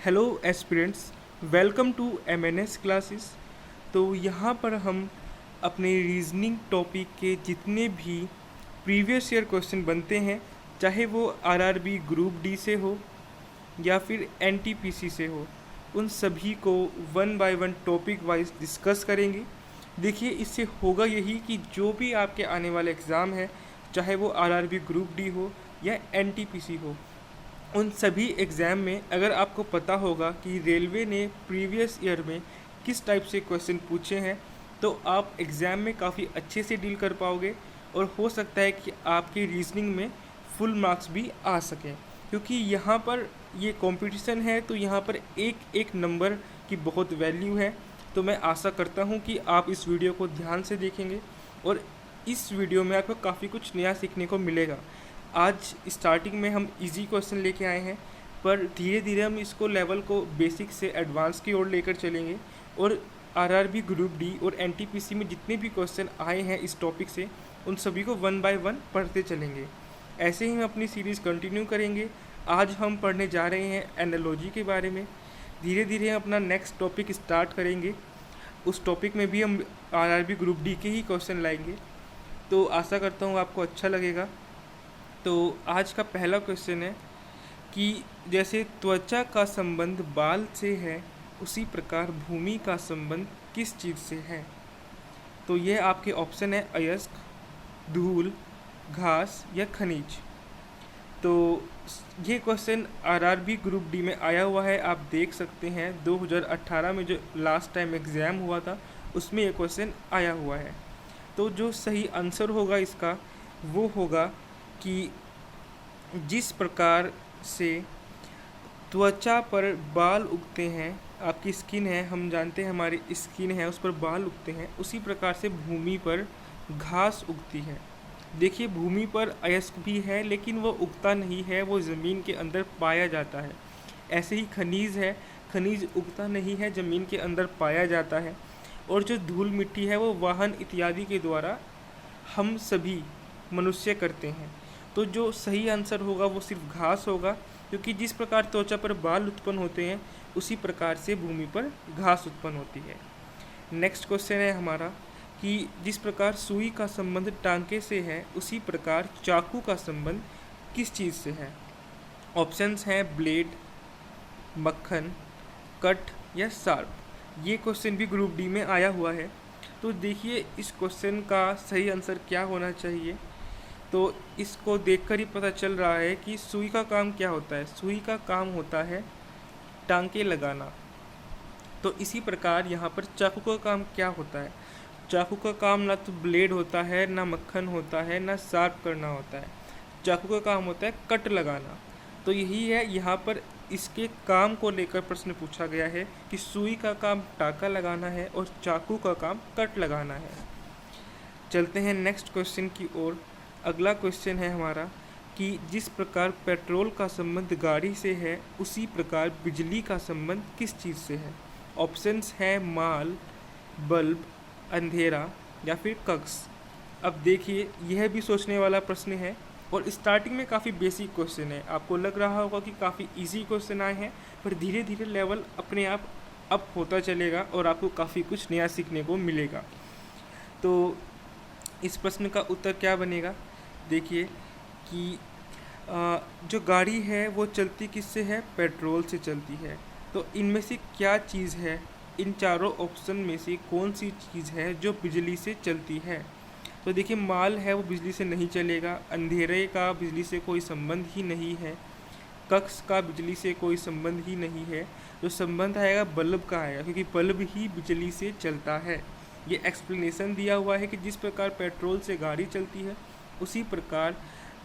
Hello aspirants, welcome to MNS classes. तो यहाँ पर हम अपने रीजनिंग टॉपिक के जितने भी प्रीवियस ईयर क्वेश्चन बनते हैं, चाहे वो आरआरबी ग्रुप डी से हो या फिर एनटीपीसी से हो, उन सभी को one by one topic wise discuss करेंगे। देखिए, इससे होगा यही कि जो भी आपके आने वाले एग्ज़ाम है, चाहे वो आरआरबी ग्रुप डी हो या एनटीपीसी हो, उन सभी एग्ज़ाम में अगर आपको पता होगा कि रेलवे ने प्रीवियस ईयर में किस टाइप से क्वेश्चन पूछे हैं, तो आप एग्ज़ाम में काफ़ी अच्छे से डील कर पाओगे और हो सकता है कि आपके रीजनिंग में फुल मार्क्स भी आ सकें। क्योंकि यहाँ पर ये कंपटीशन है, तो यहाँ पर एक एक नंबर की बहुत वैल्यू है। तो मैं आशा करता हूँ कि आप इस वीडियो को ध्यान से देखेंगे और इस वीडियो में आपको काफ़ी कुछ नया सीखने को मिलेगा। आज स्टार्टिंग में हम इजी क्वेश्चन लेके आए हैं, पर धीरे धीरे हम इसको लेवल को बेसिक से एडवांस की ओर लेकर चलेंगे और आरआरबी ग्रुप डी और एनटीपीसी में जितने भी क्वेश्चन आए हैं इस टॉपिक से, उन सभी को वन बाय वन पढ़ते चलेंगे। ऐसे ही हम अपनी सीरीज़ कंटिन्यू करेंगे। आज हम पढ़ने जा रहे हैं एनालॉजी के बारे में। धीरे धीरे हम अपना नेक्स्ट टॉपिक स्टार्ट करेंगे। उस टॉपिक में भी हम आरआरबी ग्रुप डी के ही क्वेश्चन लाएंगे। तो आशा करता हूँ आपको अच्छा लगेगा। तो आज का पहला क्वेश्चन है कि जैसे त्वचा का संबंध बाल से है, उसी प्रकार भूमि का संबंध किस चीज़ से है। तो ये आपके ऑप्शन है अयस्क, धूल, घास या खनिज। तो ये क्वेश्चन आरआरबी ग्रुप डी में आया हुआ है। आप देख सकते हैं 2018 में जो लास्ट टाइम एग्ज़ाम हुआ था, उसमें ये क्वेश्चन आया हुआ है। तो जो सही आंसर होगा इसका वो होगा कि जिस प्रकार से त्वचा पर बाल उगते हैं, आपकी स्किन है, हम जानते हैं हमारी स्किन है, उस पर बाल उगते हैं, उसी प्रकार से भूमि पर घास उगती है। देखिए, भूमि पर अयस्क भी है, लेकिन वो उगता नहीं है, वो ज़मीन के अंदर पाया जाता है। ऐसे ही खनिज है, खनिज उगता नहीं है, ज़मीन के अंदर पाया जाता है। और जो धूल मिट्टी है, वो वाहन इत्यादि के द्वारा हम सभी मनुष्य करते हैं। तो जो सही आंसर होगा वो सिर्फ घास होगा, क्योंकि जिस प्रकार त्वचा पर बाल उत्पन्न होते हैं, उसी प्रकार से भूमि पर घास उत्पन्न होती है। नेक्स्ट क्वेश्चन है हमारा कि जिस प्रकार सुई का संबंध टांके से है, उसी प्रकार चाकू का संबंध किस चीज़ से है। ऑप्शंस हैं ब्लेड, मक्खन, कट या शार्प। ये क्वेश्चन भी ग्रुप डी में आया हुआ है। तो देखिए, इस क्वेश्चन का सही आंसर क्या होना चाहिए। तो इसको देखकर ही पता चल रहा है कि सुई का काम क्या होता है। सुई का काम होता है टांके लगाना। तो इसी प्रकार यहाँ पर चाकू का काम क्या होता है। चाकू का काम ना तो ब्लेड होता है, ना मक्खन होता है, ना शार्प करना होता है। चाकू का काम होता है कट लगाना। तो यही है, यहाँ पर इसके काम को लेकर प्रश्न पूछा गया है कि सुई का काम टांका लगाना है और चाकू का काम कट लगाना है। चलते हैं नेक्स्ट क्वेश्चन की ओर। अगला क्वेश्चन है हमारा कि जिस प्रकार पेट्रोल का संबंध गाड़ी से है, उसी प्रकार बिजली का संबंध किस चीज़ से है। ऑप्शंस हैं माल, बल्ब, अंधेरा या फिर कक्स। अब देखिए, यह भी सोचने वाला प्रश्न है और स्टार्टिंग में काफ़ी बेसिक क्वेश्चन है। आपको लग रहा होगा कि काफ़ी इजी क्वेश्चन आए हैं, पर धीरे धीरे लेवल अपने आप अप होता चलेगा और आपको काफ़ी कुछ नया सीखने को मिलेगा। तो इस प्रश्न का उत्तर क्या बनेगा। देखिए कि जो गाड़ी है वो चलती किससे है, पेट्रोल से चलती है। तो इनमें से क्या चीज़ है, इन चारों ऑप्शन में से कौन सी चीज़ है जो बिजली से चलती है। तो देखिए, माल है वो बिजली से नहीं चलेगा, अंधेरे का बिजली से कोई संबंध ही नहीं है, कक्ष का बिजली से कोई संबंध ही नहीं है। जो संबंध आएगा बल्ब का आएगा, क्योंकि बल्ब ही बिजली से चलता है। ये एक्सप्लेनेशन दिया हुआ है कि जिस प्रकार पेट्रोल से गाड़ी चलती है, उसी प्रकार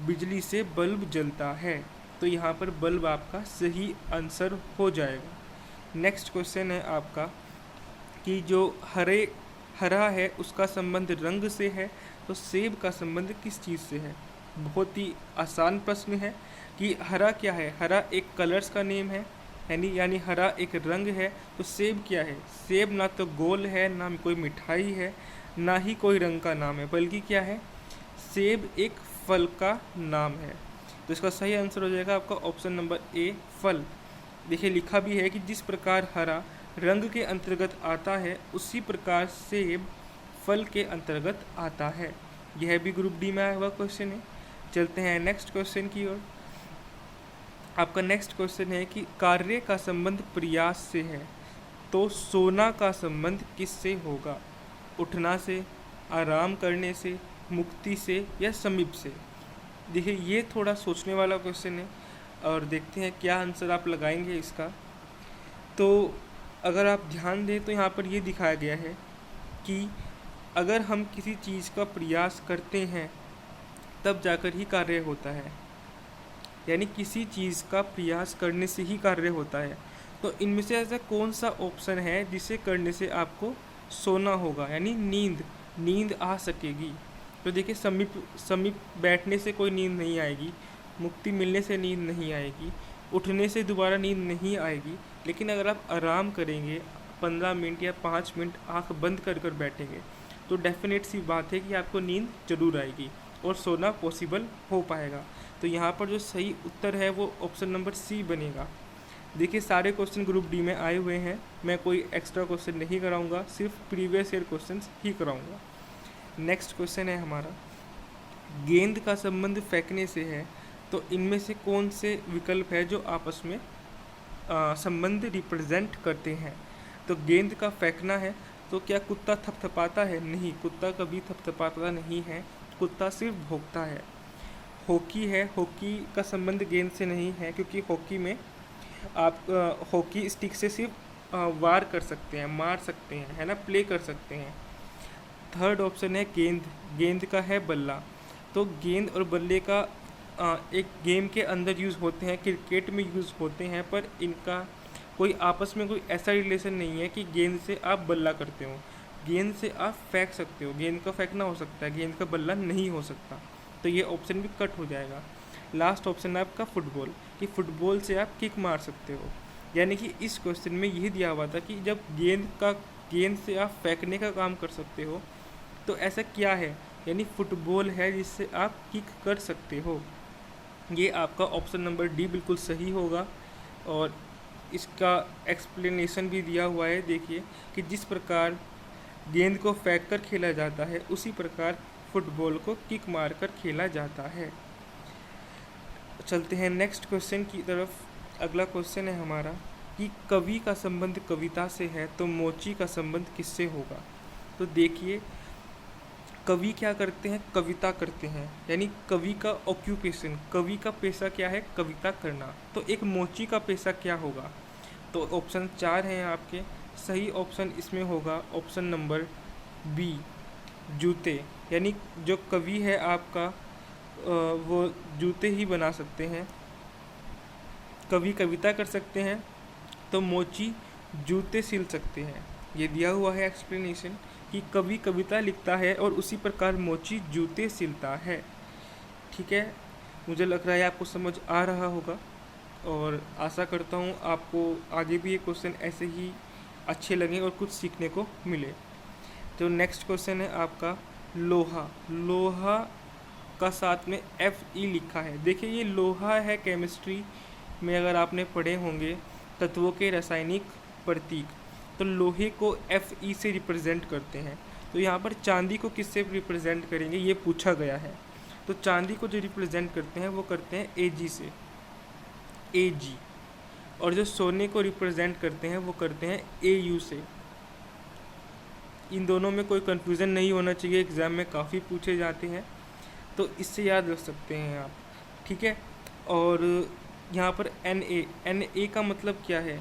बिजली से बल्ब जलता है। तो यहाँ पर बल्ब आपका सही आंसर हो जाएगा। नेक्स्ट क्वेश्चन है आपका कि जो हरा है उसका संबंध रंग से है, तो सेब का संबंध किस चीज़ से है। बहुत ही आसान प्रश्न है कि हरा क्या है। हरा एक कलर्स का नेम है, यानी हरा एक रंग है। तो सेब क्या है। सेब ना तो गोल है, ना कोई मिठाई है, ना ही कोई रंग का नाम है, बल्कि क्या है, सेब एक फल का नाम है। तो इसका सही आंसर हो जाएगा आपका ऑप्शन नंबर ए, फल। देखिए लिखा भी है कि जिस प्रकार हरा रंग के अंतर्गत आता है उसी प्रकार सेब फल के अंतर्गत आता है। यह भी ग्रुप डी में आया हुआ क्वेश्चन है। चलते हैं नेक्स्ट क्वेश्चन की ओर। आपका नेक्स्ट क्वेश्चन है कि कार्य का संबंध प्रयास से है तो सोना का संबंध किससे होगा? उठना से, आराम करने से, मुक्ति से या समीप से? देखिए ये थोड़ा सोचने वाला क्वेश्चन है और देखते हैं क्या आंसर आप लगाएंगे इसका। तो अगर आप ध्यान दें तो यहाँ पर ये दिखाया गया है कि अगर हम किसी चीज़ का प्रयास करते हैं तब जाकर ही कार्य होता है, यानी किसी चीज़ का प्रयास करने से ही कार्य होता है। तो इनमें से ऐसा कौन सा ऑप्शन है जिसे करने से आपको सोना होगा, यानी नींद आ सकेगी? तो देखिए समीप बैठने से कोई नींद नहीं आएगी, मुक्ति मिलने से नींद नहीं आएगी, उठने से दोबारा नींद नहीं आएगी। लेकिन अगर आप आराम करेंगे 15 मिनट या 5 मिनट आँख बंद कर कर बैठेंगे तो डेफिनेट सी बात है कि आपको नींद ज़रूर आएगी और सोना पॉसिबल हो पाएगा। तो यहाँ पर जो सही उत्तर है वो ऑप्शन नंबर सी बनेगा। देखिए सारे क्वेश्चन ग्रुप डी में आए हुए हैं, मैं कोई एक्स्ट्रा क्वेश्चन नहीं कराऊंगा, सिर्फ प्रीवियस ईयर क्वेश्चंस ही कराऊंगा। नेक्स्ट क्वेश्चन है हमारा, गेंद का संबंध फेंकने से है तो इनमें से कौन से विकल्प है जो आपस में संबंध रिप्रेजेंट करते हैं? तो गेंद का फेंकना है तो क्या कुत्ता थपथपाता है? नहीं, कुत्ता कभी थपथपाता नहीं है, कुत्ता सिर्फ भौंकता है। हॉकी है, हॉकी का संबंध गेंद से नहीं है क्योंकि हॉकी में आप हॉकी स्टिक से सिर्फ वार कर सकते हैं, मार सकते हैं, है ना, प्ले कर सकते हैं। थर्ड ऑप्शन है गेंद का है बल्ला। तो गेंद और बल्ले का एक गेम के अंदर यूज़ होते हैं, क्रिकेट में यूज़ होते हैं, पर इनका कोई आपस में कोई ऐसा रिलेशन नहीं है कि गेंद से आप बल्ला करते हो। गेंद से आप फेंक सकते हो, गेंद का फेंकना हो सकता है, गेंद का बल्ला नहीं हो सकता। तो ये ऑप्शन भी कट हो जाएगा। लास्ट ऑप्शन है आपका फुटबॉल, कि फुटबॉल से आप किक मार सकते हो। यानी कि इस क्वेश्चन में यही दिया हुआ था कि जब गेंद से आप फेंकने का काम कर सकते हो तो ऐसा क्या है, यानी फुटबॉल है जिससे आप किक कर सकते हो। ये आपका ऑप्शन नंबर डी बिल्कुल सही होगा और इसका एक्सप्लेनेशन भी दिया हुआ है। देखिए कि जिस प्रकार गेंद को फेंक कर खेला जाता है उसी प्रकार फुटबॉल को किक मार कर खेला जाता है। चलते हैं नेक्स्ट क्वेश्चन की तरफ। अगला क्वेश्चन है हमारा कि कवि का संबंध कविता से है तो मोची का संबंध किससे होगा? तो देखिए कवि क्या करते हैं, कविता करते हैं, यानी कवि का ऑक्यूपेशन, कवि का पेशा क्या है, कविता करना। तो एक मोची का पेशा क्या होगा? तो ऑप्शन 4 हैं आपके, सही ऑप्शन इसमें होगा ऑप्शन नंबर बी, जूते। यानी जो कवि है आपका वो जूते ही बना सकते हैं। कवि कविता कर सकते हैं तो मोची जूते सिल सकते हैं। ये दिया हुआ है एक्सप्लेनेशन कि कवि कविता लिखता है और उसी प्रकार मोची जूते सिलता है। ठीक है, मुझे लग रहा है आपको समझ आ रहा होगा और आशा करता हूँ आपको आगे भी ये क्वेश्चन ऐसे ही अच्छे लगें और कुछ सीखने को मिले। तो नेक्स्ट क्वेश्चन है आपका लोहा का साथ में Fe लिखा है। देखिए ये लोहा है, केमिस्ट्री में अगर आपने पढ़े होंगे तत्वों के रासायनिक प्रतीक, तो लोहे को Fe से रिप्रेजेंट करते हैं। तो यहाँ पर चांदी को किससे रिप्रेजेंट करेंगे ये पूछा गया है। तो चांदी को जो रिप्रेजेंट करते हैं वो करते हैं Ag से, Ag, और जो सोने को रिप्रेजेंट करते हैं वो करते हैं Au से। इन दोनों में कोई कन्फ्यूज़न नहीं होना चाहिए, एग्ज़ाम में काफ़ी पूछे जाते हैं तो इससे याद रख सकते हैं आप। ठीक है, और यहाँ पर Na का मतलब क्या है,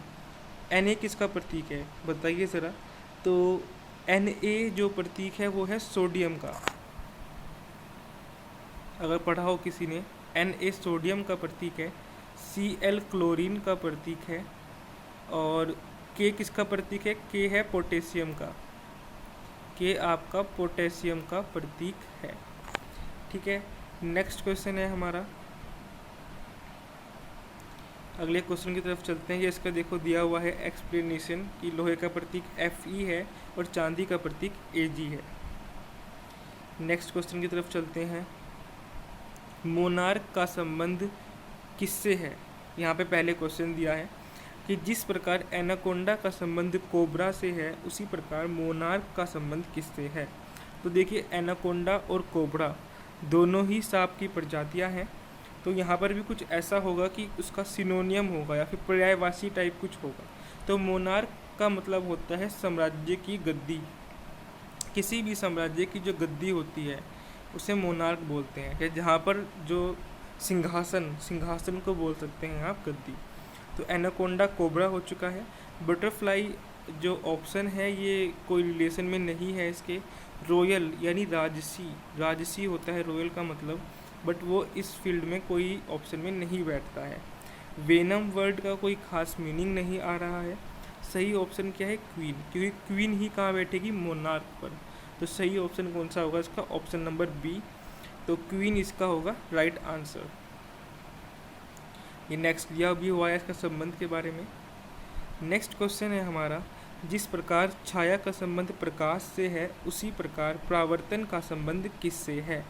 Na किसका प्रतीक है बताइए ज़रा। तो Na जो प्रतीक है वो है सोडियम का, अगर पढ़ा हो किसी ने। Na सोडियम का प्रतीक है, Cl क्लोरीन का प्रतीक है और K किसका प्रतीक है, K है पोटेशियम का, K आपका पोटेशियम का प्रतीक है। ठीक है, नेक्स्ट क्वेश्चन है हमारा। अगले क्वेश्चन की तरफ चलते हैं। ये इसका देखो दिया हुआ है एक्सप्लेनेशन कि लोहे का प्रतीक Fe है और चांदी का प्रतीक Ag है। नेक्स्ट क्वेश्चन की तरफ चलते हैं। मोनार्क का संबंध किससे है? यहाँ पे पहले क्वेश्चन दिया है कि जिस प्रकार एनाकोंडा का संबंध कोबरा से है उसी प्रकार मोनार्क का संबंध किससे है। तो देखिए एनाकोंडा और कोबरा दोनों ही सांप की प्रजातियां हैं, तो यहाँ पर भी कुछ ऐसा होगा कि उसका सिनोनियम होगा या फिर पर्यायवाची टाइप कुछ होगा। तो मोनार्क का मतलब होता है साम्राज्य की गद्दी। किसी भी साम्राज्य की जो गद्दी होती है उसे मोनार्क बोलते हैं, कि जहाँ पर जो सिंहासन को बोल सकते हैं आप गद्दी। तो एनाकोंडा कोबरा हो चुका है। बटरफ्लाई जो ऑप्शन है ये कोई रिलेशन में नहीं है इसके। रॉयल यानी राजसी होता है रॉयल का मतलब, बट वो इस फील्ड में कोई ऑप्शन में नहीं बैठता है। वेनम वर्ड का कोई खास मीनिंग नहीं आ रहा है। सही ऑप्शन क्या है, क्वीन, क्योंकि क्वीन ही कहाँ बैठेगी, मोनार्क पर। तो सही ऑप्शन कौन सा होगा इसका, ऑप्शन नंबर बी। तो क्वीन इसका होगा राइट आंसर। ये नेक्स्ट दिया भी हुआ है इसका संबंध के बारे में। नेक्स्ट क्वेश्चन है हमारा, जिस प्रकार छाया का संबंध प्रकाश से है उसी प्रकार परावर्तन का संबंध किससे है।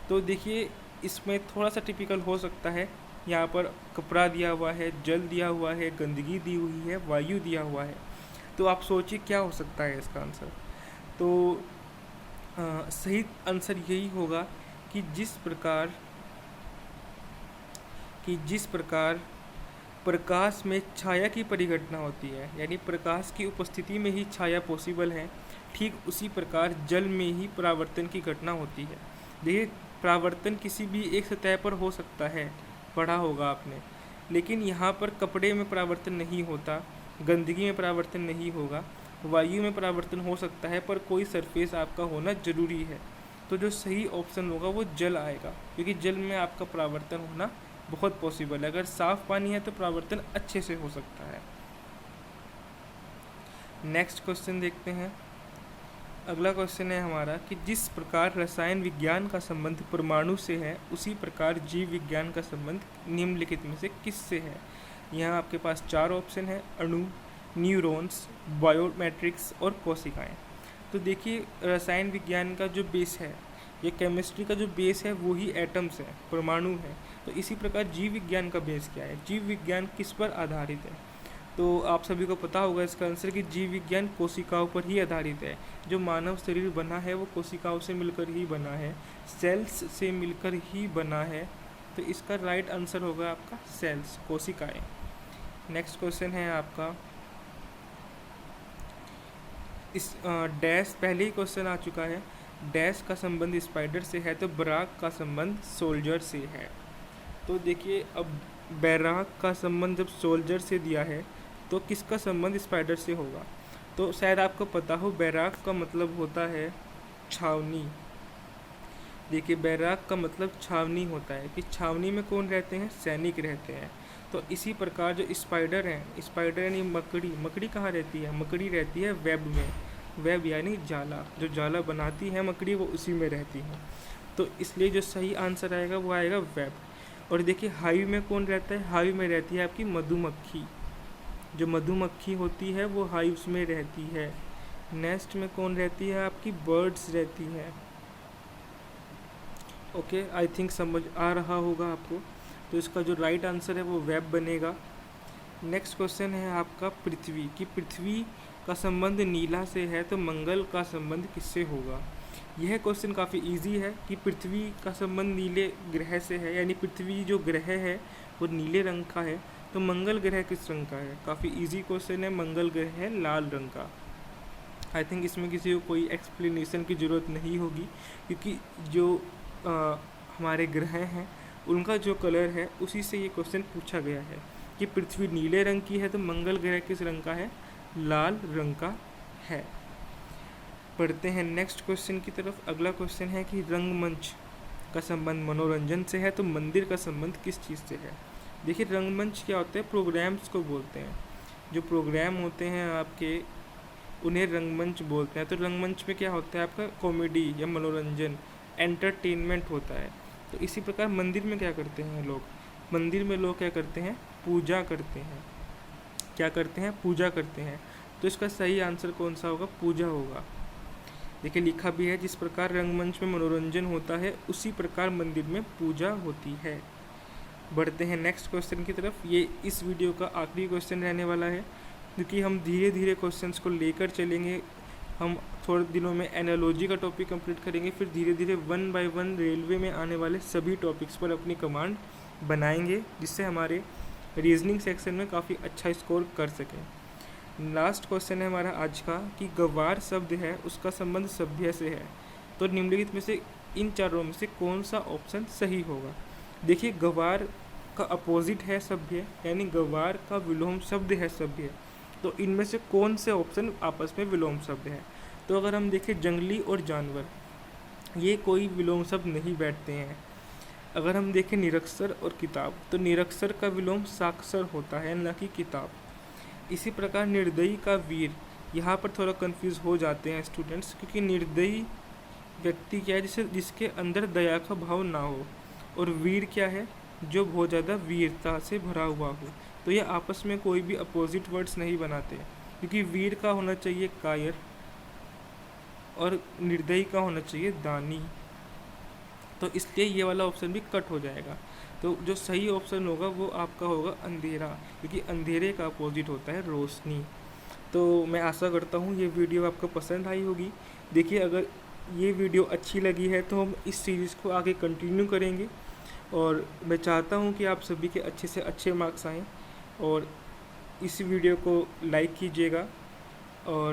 तो देखिए इसमें थोड़ा सा टिपिकल हो सकता है। यहाँ पर कपड़ा दिया हुआ है, जल दिया हुआ है, गंदगी दी हुई है, वायु दिया हुआ है। तो आप सोचिए क्या हो सकता है इसका आंसर। तो सही आंसर यही होगा कि जिस प्रकार प्रकाश में छाया की परिघटना होती है, यानी प्रकाश की उपस्थिति में ही छाया पॉसिबल है, ठीक उसी प्रकार जल में ही परावर्तन की घटना होती है। देखिए परावर्तन किसी भी एक सतह पर हो सकता है, पढ़ा होगा आपने, लेकिन यहाँ पर कपड़े में परावर्तन नहीं होता, गंदगी में परावर्तन नहीं होगा, वायु में परावर्तन हो सकता है, पर कोई सरफेस आपका होना जरूरी है। तो जो सही ऑप्शन होगा वो जल आएगा, क्योंकि जल में आपका परावर्तन होना बहुत पॉसिबल है। अगर साफ पानी है तो परावर्तन अच्छे से हो सकता है। नेक्स्ट क्वेश्चन देखते हैं। अगला क्वेश्चन है हमारा कि जिस प्रकार रसायन विज्ञान का संबंध परमाणु से है उसी प्रकार जीव विज्ञान का संबंध निम्नलिखित में से किससे है। यहाँ आपके पास 4 ऑप्शन है, अणु, न्यूरॉन्स, बायोमेट्रिक्स और कोशिकाएं। तो देखिए रसायन विज्ञान का जो बेस है या केमिस्ट्री का जो बेस है वो ही एटम्स है, परमाणु है। तो इसी प्रकार जीव विज्ञान का बेस क्या है, जीव विज्ञान किस पर आधारित है। तो आप सभी को पता होगा इसका आंसर कि जीव विज्ञान कोशिकाओं पर ही आधारित है। जो मानव शरीर बना है वो कोशिकाओं से मिलकर ही बना है, सेल्स से मिलकर ही बना है। तो इसका राइट आंसर होगा आपका सेल्स, कोशिकाएं। नेक्स्ट क्वेश्चन है आपका, इस डैश पहले ही क्वेश्चन आ चुका है, डैश का संबंध स्पाइडर से है तो बराक का संबंध सोल्जर से है। तो देखिए अब बैराक का संबंध जब सोल्जर से दिया है तो किसका संबंध स्पाइडर से होगा। तो शायद आपको पता हो बैराक का मतलब होता है छावनी। देखिए बैराक का मतलब छावनी होता है कि छावनी में कौन रहते हैं, सैनिक रहते हैं। तो इसी प्रकार जो स्पाइडर है, स्पाइडर यानी मकड़ी कहाँ रहती है, मकड़ी रहती है वेब में। वेब यानी जाला, जो जाला बनाती है मकड़ी वो उसी में रहती है। तो इसलिए जो सही आंसर आएगा वो आएगा वेब। और देखिए हाइव में कौन रहता है, हाइव में रहती है आपकी मधुमक्खी। जो मधुमक्खी होती है वो हाइव्स में रहती है। नेस्ट में कौन रहती है, आपकी बर्ड्स रहती है। ओके, आई थिंक समझ आ रहा होगा आपको। तो इसका जो राइट आंसर है वो वेब बनेगा। नेक्स्ट क्वेश्चन है आपका पृथ्वी, कि पृथ्वी का संबंध नीला से है तो मंगल का संबंध किससे होगा। यह क्वेश्चन काफ़ी इजी है कि पृथ्वी का संबंध नीले ग्रह से है, यानी पृथ्वी जो ग्रह है वो नीले रंग का है, तो मंगल ग्रह किस रंग का है। काफ़ी इजी क्वेश्चन है, मंगल ग्रह है लाल रंग का। आई थिंक इसमें किसी को कोई एक्सप्लेनेशन की ज़रूरत नहीं होगी, क्योंकि जो हमारे ग्रह हैं उनका जो कलर है उसी से ये क्वेश्चन पूछा गया है कि पृथ्वी नीले रंग की है तो मंगल ग्रह किस रंग का है, लाल रंग का है। पढ़ते हैं नेक्स्ट क्वेश्चन की तरफ। अगला क्वेश्चन है कि रंगमंच का संबंध मनोरंजन से है तो मंदिर का संबंध किस चीज़ से है। देखिए रंगमंच क्या होता है, प्रोग्राम्स को बोलते हैं। जो प्रोग्राम होते हैं आपके उन्हें रंगमंच बोलते हैं। तो रंगमंच में क्या होता है आपका, कॉमेडी या मनोरंजन, एंटरटेनमेंट होता है। तो इसी प्रकार मंदिर में क्या करते हैं लोग, मंदिर में लोग क्या करते हैं, पूजा करते हैं। क्या करते हैं, पूजा करते हैं। तो इसका सही आंसर कौन सा होगा, पूजा होगा। देखिए लिखा भी है, जिस प्रकार रंगमंच में मनोरंजन होता है उसी प्रकार मंदिर में पूजा होती है। बढ़ते हैं नेक्स्ट क्वेश्चन की तरफ। ये इस वीडियो का आखिरी क्वेश्चन रहने वाला है, क्योंकि हम धीरे धीरे क्वेश्चंस को लेकर चलेंगे। हम थोड़े दिनों में एनालॉजी का टॉपिक कंप्लीट करेंगे, फिर धीरे धीरे 1 बाय 1 रेलवे में आने वाले सभी टॉपिक्स पर अपनी कमांड बनाएंगे, जिससे हमारे रीजनिंग सेक्शन में काफ़ी अच्छा स्कोर कर सकें। लास्ट क्वेश्चन है हमारा आज का कि गवार शब्द है उसका संबंध सभ्य से है, तो निम्नलिखित में से इन चारों में से कौन सा ऑप्शन सही होगा। देखिए, गवार का अपोजिट है सभ्य, यानी गवार का विलोम शब्द है सभ्य, तो इनमें से कौन से ऑप्शन आपस में विलोम शब्द है। तो अगर हम देखें जंगली और जानवर, ये कोई विलोम शब्द नहीं बैठते हैं। अगर हम देखें निरक्षर और किताब, तो निरक्षर का विलोम साक्षर होता है, न कि किताब। इसी प्रकार निर्दयी का वीर, यहाँ पर थोड़ा कंफ्यूज हो जाते हैं स्टूडेंट्स, क्योंकि निर्दयी व्यक्ति क्या है जिसके अंदर दया का भाव ना हो, और वीर क्या है जो बहुत ज़्यादा वीरता से भरा हुआ हो। तो ये आपस में कोई भी अपोजिट वर्ड्स नहीं बनाते, क्योंकि वीर का होना चाहिए कायर और निर्दयी का होना चाहिए दानी। तो इसलिए ये वाला ऑप्शन भी कट हो जाएगा। तो जो सही ऑप्शन होगा वो आपका होगा अंधेरा, क्योंकि अंधेरे का अपोजिट होता है रोशनी। तो मैं आशा करता हूँ ये वीडियो आपको पसंद आई होगी। देखिए, अगर ये वीडियो अच्छी लगी है तो हम इस सीरीज़ को आगे कंटिन्यू करेंगे, और मैं चाहता हूँ कि आप सभी के अच्छे से अच्छे मार्क्स आएँ। और इस वीडियो को लाइक कीजिएगा और